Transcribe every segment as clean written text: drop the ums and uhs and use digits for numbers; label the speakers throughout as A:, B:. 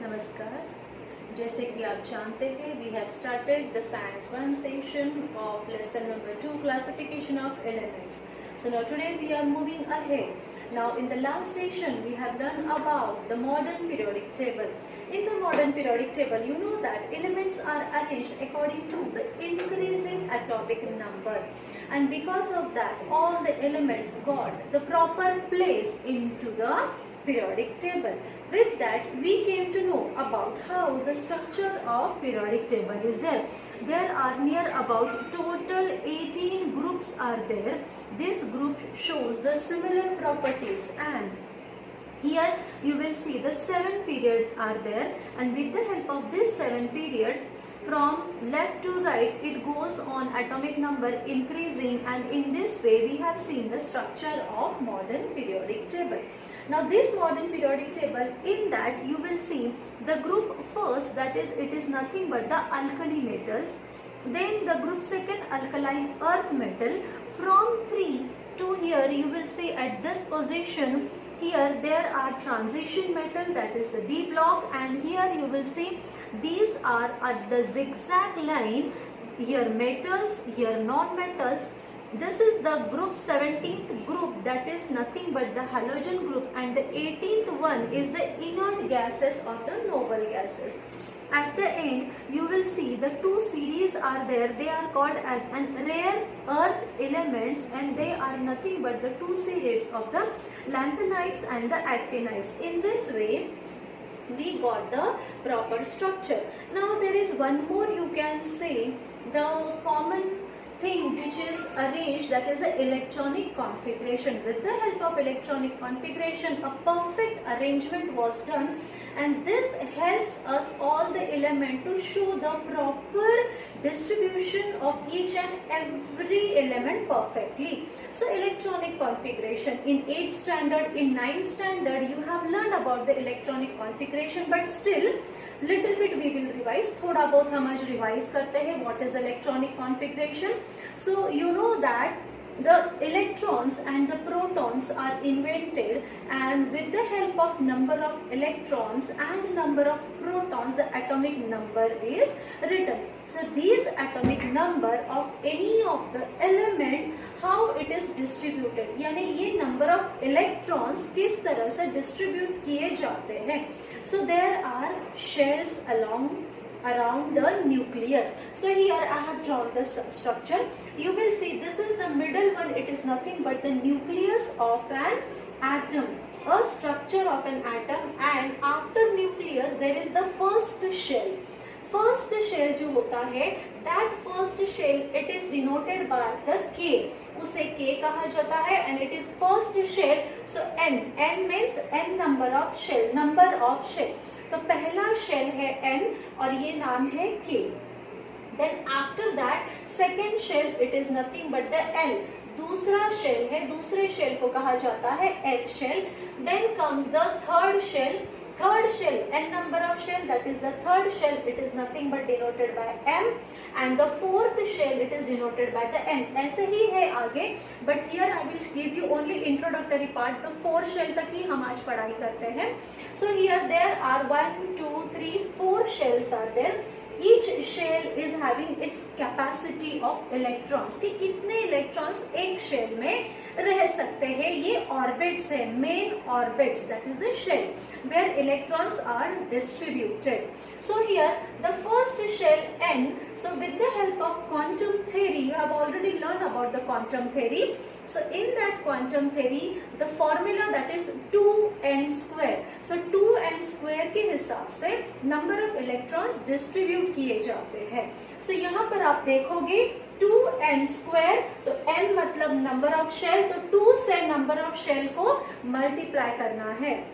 A: नमस्कार। जैसे कि आप जानते हैं, we have started the Science 1 session of lesson number 2, classification of elements. So now today we are moving ahead. Now in the last session we have learned about the modern periodic table. In the modern periodic table, you know that elements are arranged according to the increasing atomic number, and because of that all the elements got the proper place into the periodic table. With that, we came to know about how the structure of periodic table is there. There are near about total 18 groups are there. This group shows the similar properties, and here you will see the 7 periods are there, and with the help of these 7 periods, from left to right it goes on atomic number increasing, and in this way we have seen the structure of modern periodic table. Now this modern periodic table, in that you will see the group first, that is it is nothing but the alkali metals, then the group second alkaline earth metal. From 3 to here you will see at this position, here there are transition metal, that is the D block, and here you will see these are at the zigzag line, here metals, here non-metals. This is the group 17th group, that is nothing but the halogen group, and the 18th one is the inert gases or the noble gases. At the end you will see the 2 series are there. They are called as an rare earth elements, and they are nothing but the 2 series of the lanthanides and the actinides. In this way we got the proper structure. Now there is one more, you can say, the common thing which is arranged, that is the electronic configuration. With the help of electronic configuration a perfect arrangement was done, and this helps us all the element to show the proper distribution of each and every element perfectly. So electronic configuration in 8th standard, in 9th standard you have learned about the electronic configuration, but still little bit we will revise. थोड़ा बहुत हम आज revise करते हैं what is electronic configuration. So you know that the electrons and the protons are invented, and with the help of number of electrons and number of protons the atomic number is written. So these atomic number of any of the element, how it is distributed, यानी ये number of electrons किस तरह से distribute किए जाते हैं. So there are shells around the nucleus. So here I have drawn the structure. You will see this is the middle one, it is nothing but the nucleus of an atom, a structure of an atom, and after nucleus there is the first shell. First shell जो होता है, that first shell it is denoted by the K, उसे K कहा जाता है, and it is first shell. So N means N number of shell. तो पहला shell है N और ये नाम है K. Then after that second shell it is nothing but the L. दूसरा शेल है, दूसरे शेल को कहा जाता है H shell. Then comes the third shell. Third shell, N number of shell, that is the third shell, it is nothing but denoted by M, and the fourth shell it is denoted by the N. ऐसे ही है आगे, but here I will give you only introductory part. तो 4 shell तक ही हम आज पढ़ाई करते हैं. So here there are 1, 2, 3, 4 shells are there. Each shell is having its capacity of electrons, कि कितने electrons एक shell में रह सकते हैं. ये orbits है, main orbits, that is the shell where electrons are distributed. So here the first shell N. So with the help of quantum theory, you have already learned about the quantum theory. So in that quantum theory the formula, that is 2n square. So 2n square के हिसाब से number of electrons distribute किए जाते हैं. So यहाँ पर आप देखोगे 2n square, तो n मतलब number of shell, तो 2 से number of shell को multiply करना है.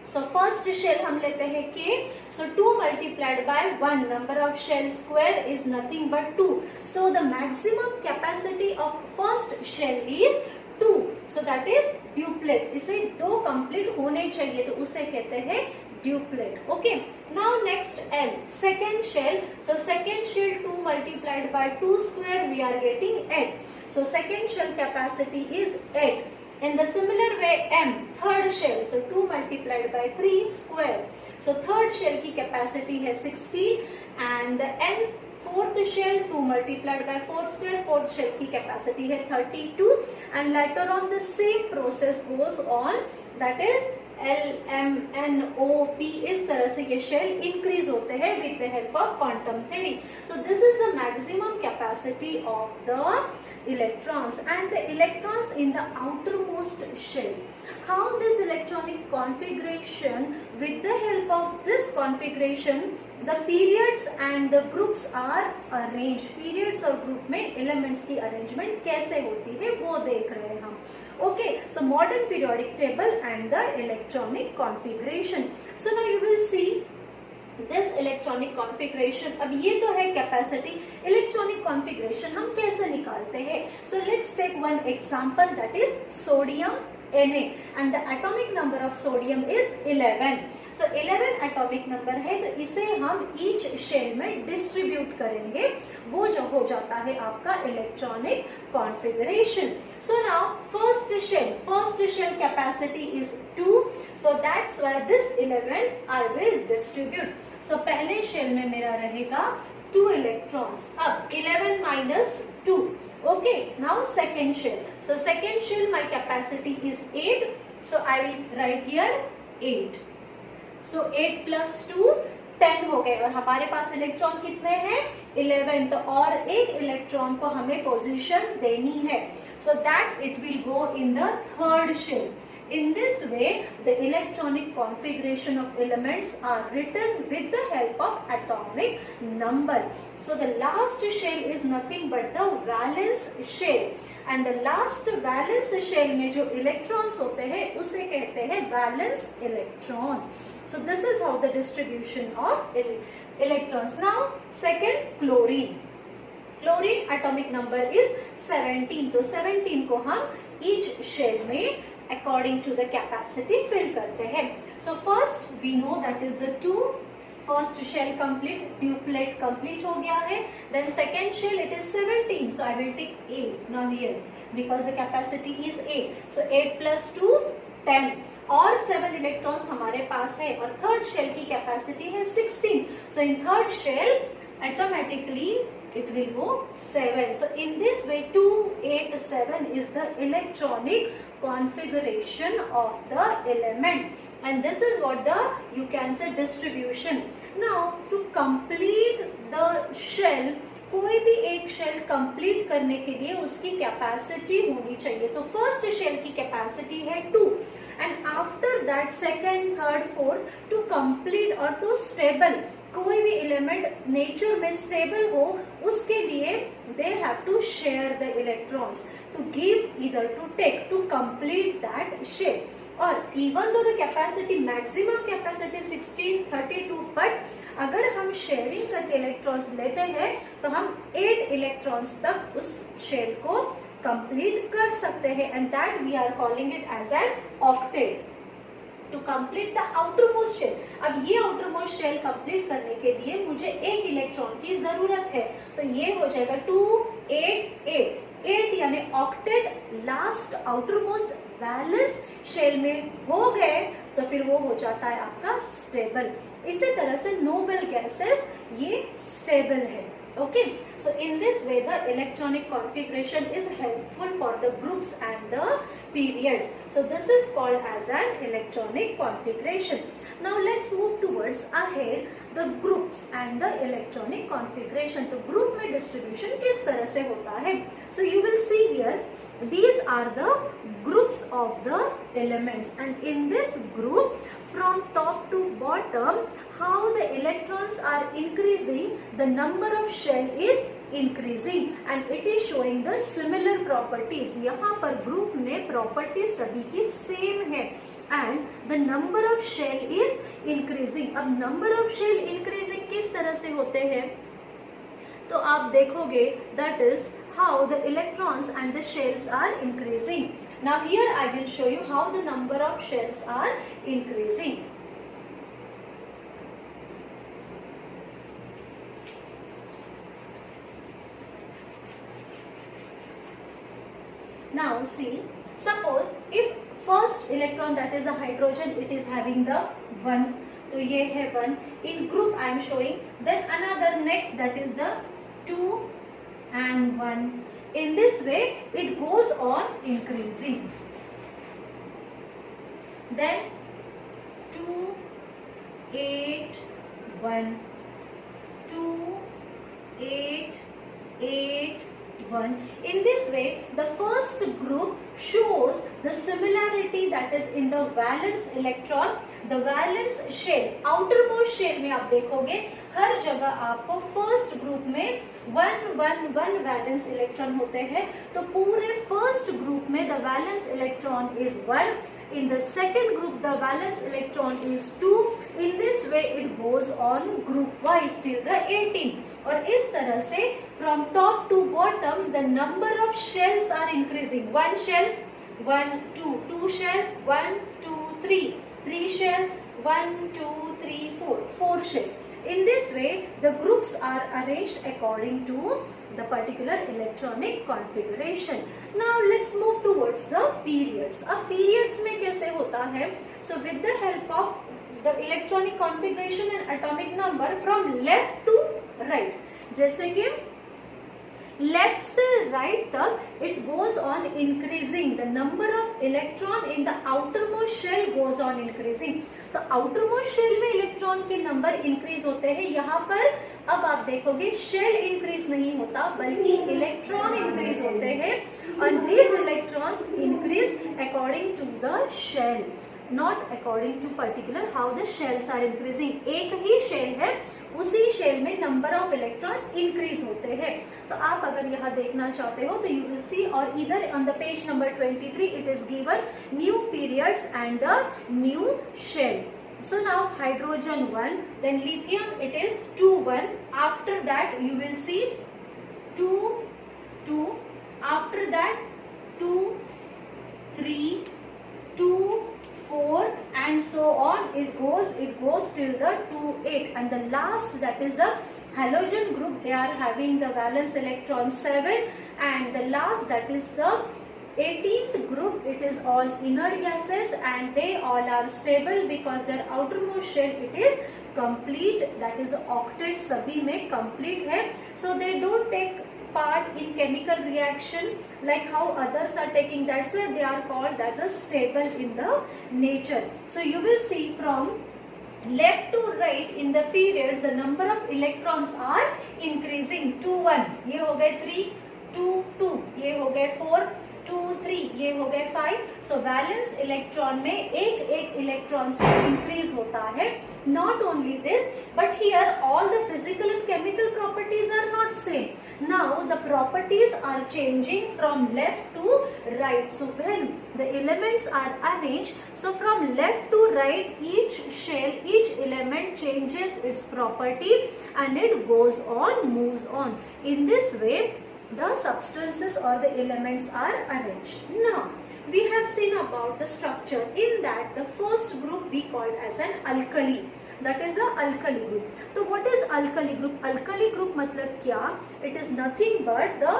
A: So first shell हम लेते हैं K. So 2 multiplied by 1, number of shell square is nothing but 2. So the maximum capacity of first shell is 2. So that is duplet. इसे 2 complete होने चाहिए, तो उसे कहते हैं duplet. Okay. Now next L, second shell. So second shell 2 multiplied by 2 square, we are getting 8. So second shell capacity is 8. In the similar way, M, third shell, so 2 multiplied by 3 square. So third shell की capacity है 60 and N fourth shell 2 multiplied by 4 square, fourth shell की capacity है 32 and later on the same process goes on, that is L, M, N, O, P, इस तरह से ये shell increase होते हैं with the help of quantum theory. So this is the maximum capacity of the electrons and the electrons in the outermost shell. How this electronic configuration, with the help of this configuration, the periods and the groups are arranged. Periods और group में elements की arrangement कैसे होती है वो देख रहे हैं हम. Okay, so modern periodic table and the electronic configuration. So now you will see this electronic configuration. अब ये तो है capacity. Electronic configuration हम कैसे निकालते हैं? So let's take one example, that is sodium Na, and the atomic number of sodium is 11. So 11 atomic number है, तो इसे हम each shell में distribute करेंगे, वो जो हो जाता है आपका electronic configuration. So now first shell capacity is 2, so that's why this 11 I will distribute. So पहले shell में मेरा रहेगा 2 electrons. अब 11 minus 2. Okay, now second shell. So second shell my capacity is 8. So I will write here 8. So 8 plus 2 10 हो गए और हमारे पास electron कितने हैं 11. तो और एक इलेक्ट्रॉन को हमें पोजीशन देनी है. So that it will go in the third shell. In this way, the electronic configuration of elements are written with the help of atomic number. So the last shell is nothing but the valence shell. And the last valence shell में जो electrons होते हैं उसे कहते हैं valence electron. So this is how the distribution of electrons. Now second, chlorine. Chlorine atomic number is 17. तो 17 को हम each shell में according to the capacity fill करते हैं. So first we know that is the 2. First shell complete, duplet complete हो गया है. Then second shell it is 17. So I will take 8 now here because the capacity is 8. So 8 plus 2 10. और 7 electrons हमारे पास है और third shell की capacity है 16. So in third shell automatically it will go 7. So in this way 2, 8, 7 is the electronic configuration of the element, and this is what the you can say distribution. Now to complete the shell, कोई भी एक shell complete करने के लिए उसकी capacity होनी चाहिए. तो फर्स्ट शेल की कैपेसिटी है 2 and after that second, third, fourth to complete और तो स्टेबल कोई भी एलिमेंट नेचर में स्टेबल हो उसके लिए they have to share the electrons to give either to take to complete that shell. और even though the capacity maximum capacity 16, 32, but अगर हम शेयरिंग करके इलेक्ट्रॉन्स लेते हैं तो हम 8 इलेक्ट्रॉन्स तक उस शेल को कंप्लीट कर सकते हैं and that we are calling it as an octet. To complete the outermost shell. अब ये आउटरमोस्ट शेल कंप्लीट करने के लिए मुझे एक इलेक्ट्रॉन की जरूरत है, तो ये हो जाएगा 2, 8, 8. 8 यानी octet last outermost valence shell में हो गए तो फिर वो हो जाता है आपका स्टेबल. इसी तरह से नोबल गैसेस ये स्टेबल है. Okay, so in this way the electronic configuration is helpful for the groups and the periods. So this is called as an electronic configuration. Now let's move towards ahead the groups and the electronic configuration. तो group में distribution किस तरह से होता है? So you will see here these are the groups of the elements, and in this group from top to bottom how the electrons are increasing, the number of shell is increasing and it is showing the similar properties. यहाँ पर group में properties सभी की same है and the number of shell is increasing. अब number of shell increasing किस तरह से होते हैं तो आप देखोगे that is how the electrons and the shells are increasing. Now here I will show you how the number of shells are increasing. Now see, Suppose if first electron, that is the hydrogen, it is having the 1, तो ये है 1 in group I am showing. Then another next, that is the 2 and 1. In this way it goes on increasing. Then 2 8 1 2 8 8 1. In this way the first group shows the similarity, that is in the valence electron. The valence shell, outermost shell में आप देखोगे हर जगह आपको first group में 1 1 1 valence electron होते हैं. तो पूरे फर्स्ट ग्रुप में the valence electron is 1. In the second group the valence electron is 2. In this way it goes on group wise till the 18. और इस तरह से from top to bottom the number of shells are increasing. 1 shell 1 2 2 shell 1 2 3 3 shell 1 2 3 4 4 shell. In this way the groups are arranged according to the particular electronic configuration. Now let's move towards the periods. अब periods में कैसे होता है? So with the help of the electronic configuration and atomic number from left to right, जैसे कि left से right तक it goes on increasing. The number of electron in the outer most shell goes on increasing. तो outer most shell में electron के number increase होते हैं. यहाँ पर अब आप देखोगे शेल इंक्रीज नहीं होता बल्कि इलेक्ट्रॉन इंक्रीज होते हैं. और these electrons increase according to the shell, not according to particular how the shells are increasing. एक ही शेल है, उसी शेल में नंबर ऑफ इलेक्ट्रॉन्स इंक्रीज होते हैं. तो आप अगर यहाँ देखना चाहते हो तो यू विल सी, और इधर on the page number 23 it is given new periods and the new shell. So now hydrogen 1, then lithium it is 2 1. After that you will see 2 2. After that 2 3 2 4 and so on. It goes till the 2 8, and the last, that is the halogen group, they are having the valence electron 7, and the last, that is the 18th group, it is all inert gases and they all are stable because their outermost shell it is complete, that is octet सभी में complete है. So they don't take part in chemical reaction like how others are taking. That's why they are called as a stable in the nature. So you will see from left to right in the periods the number of electrons are increasing. 2 1 ये हो गए 3, 2 2 ये हो गए 4, 2 3 ये हो गए 5. सो valence electron में एक एक इलेक्ट्रॉन से इंक्रीज होता है. Not only this but here all the physical and chemical properties are not same. Now the properties are changing from left to right. So when the elements are arranged, so from left to right each shell, each element changes its property and it goes on, moves on. In this way the substances or the elements are arranged. Now we have seen about the structure. In that the first group we called as an alkali, that is the alkali group. So what is alkali group? Alkali group मतलब क्या? It is nothing but the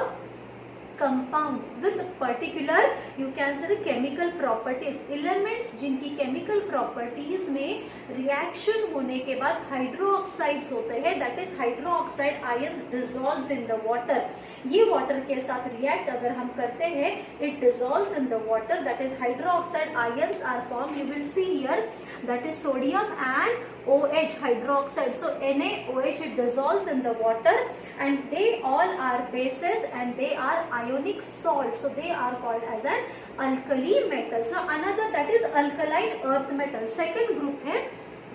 A: compound with particular, you can say the chemical properties, elements जिनकी chemical properties में reaction होने के बाद hydroxides होते हैं, that is hydroxide ions dissolves in the water. ये water के साथ react अगर हम करते हैं, it dissolves in the water, that is hydroxide ions are formed. You will see here that is sodium and OH hydroxide. So NaOH it dissolves in the water and they all are bases and they are ionic salt. So they are called as an alkali metals. Now another, that is alkaline earth metal. Second group है,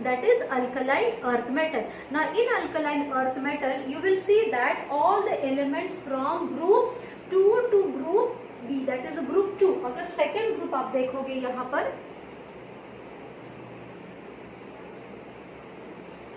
A: that is alkaline earth metal. Now in alkaline earth metal you will see that all the elements from group 2 to group B, that is group 2. अगर second group आप देखोगे यहाँ पर,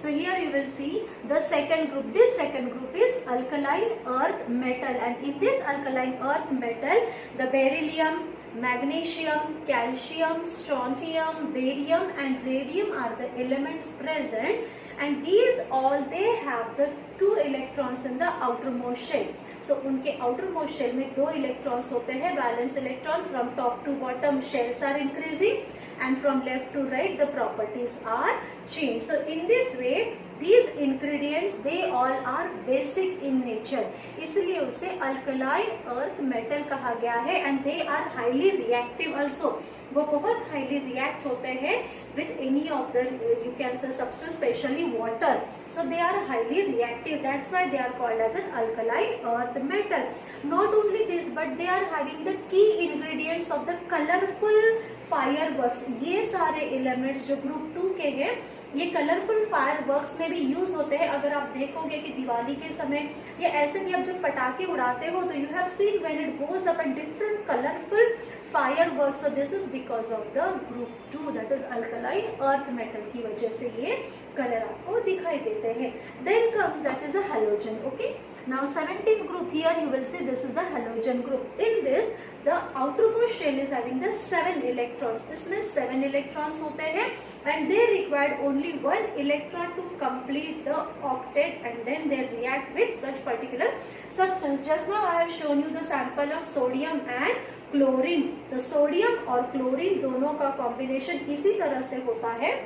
A: so here you will see the second group. This second group is alkaline earth metal, and in this alkaline earth metal the beryllium, Magnesium, calcium, strontium, barium and radium are the elements present, and these all they have the 2 electrons in the outermost shell. So उनके outermost shell में 2 electrons होते हैं, valence electron. From top to bottom shells are increasing and from left to right the properties are changed. So in this way these ingredients they all are basic in nature, इसलिए उसे alkaline earth metal कहा गया है. And they are highly reactive also, वो बहुत highly react होते हैं with any of the you can say substance, especially water. So they are highly reactive, that's why they are called as an alkaline earth metal. Not only this but they are having the key ingredients of the colorful fireworks. ये सारे elements जो group 2 के हैं ये colourful fireworks में भी use होते हैं. अगर आप देखोगे कि दिवाली के समय या ऐसे भी आप जब पटाखे उड़ाते हो तो you have seen when it goes up and different colourful fireworks. So this is because of the group 2 that is alkaline earth metal की वजह से ये कलर आपको दिखाई देते हैं. Then comes that is a halogen. Okay, now 17th group here you will see this is the halogen group. In this the outermost shell is having the 7 electrons. इसमें 7 electrons होते हैं and they required only 1 electron to complete the octet and then they react with such particular substance. Just now I have shown you the sample of sodium and chlorine. तो sodium और chlorine दोनों का combination इसी तरह से होता है.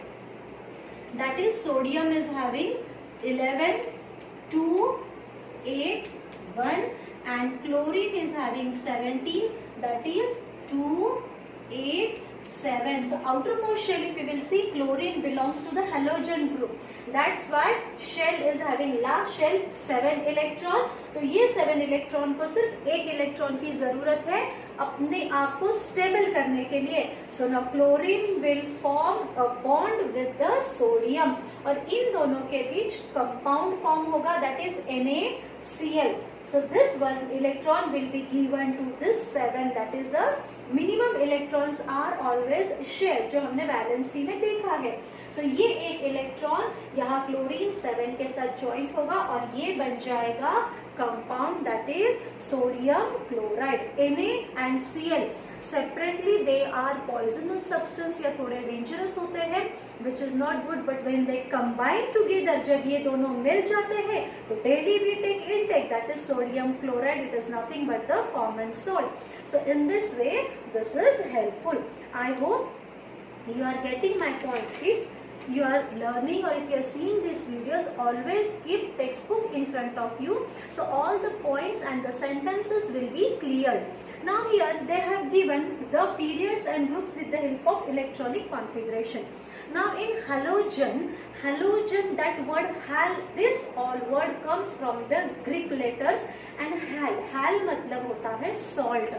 A: That is sodium is having 11, 2, 8, 1 and chlorine is having 17, that is 2, 8, 7. So outermost shell if you will see chlorine belongs to the halogen group. That's why shell is having last shell 7 electron. तो ये 7 electron को सिर्फ एक electron की जरूरत है अपने आप को स्टेबल करने के लिए. So now chlorine will form a bond with the sodium और इन दोनों के बीच कंपाउंड फॉर्म होगा that is NaCl. So this 1 electron will be given to this 7, that is the minimum electrons are always shared जो हमने valency में देखा है. So ये एक इलेक्ट्रॉन यहाँ क्लोरीन 7 के साथ ज्वाइंट होगा और ये बन जाएगा compound that is sodium chloride. Na and Cl separately they are poisonous substance या थोड़े dangerous होते हैं which is not good, but when they combine together जब ये दोनों मिल जाते हैं तो daily we take intake that is sodium chloride. It is nothing but the common salt. So in this way this is helpful. I hope you are getting my point. If you are learning or if you are seeing these videos, always keep textbook in front of you so all the points and the sentences will be clear. Now here they have given the periods and groups with the help of electronic configuration. Now in halogen that word hal, this all word comes from the Greek letters and hal मतलब होता है salt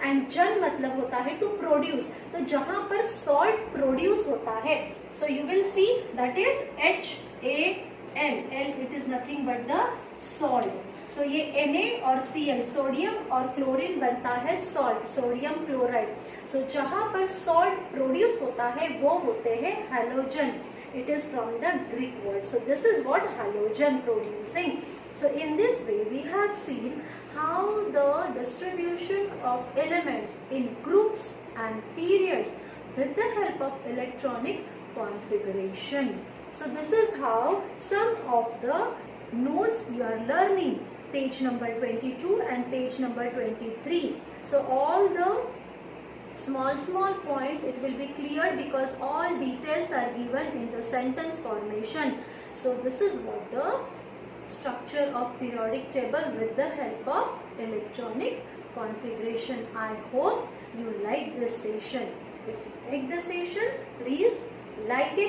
A: and जन मतलब होता है to produce. तो जहाँ पर salt produce होता है so you will see that is HAL. It is nothing but the salt. So ये Na और Cl सोडियम और क्लोरीन बनता है salt, सोडियम क्लोराइड. So जहाँ पर salt produce होता है वो होते हैं halogen. It is from the Greek word. So this is what halogen producing. So in this way we have seen how the distribution of elements in groups and periods with the help of electronic configuration. So this is how some of the notes you are learning, page number 22 and page number 23. So all the small points it will be clear because all details are given in the sentence formation. So this is what the structure of periodic table with the help of electronic configuration. I hope you like this session. If you like the session, please like it.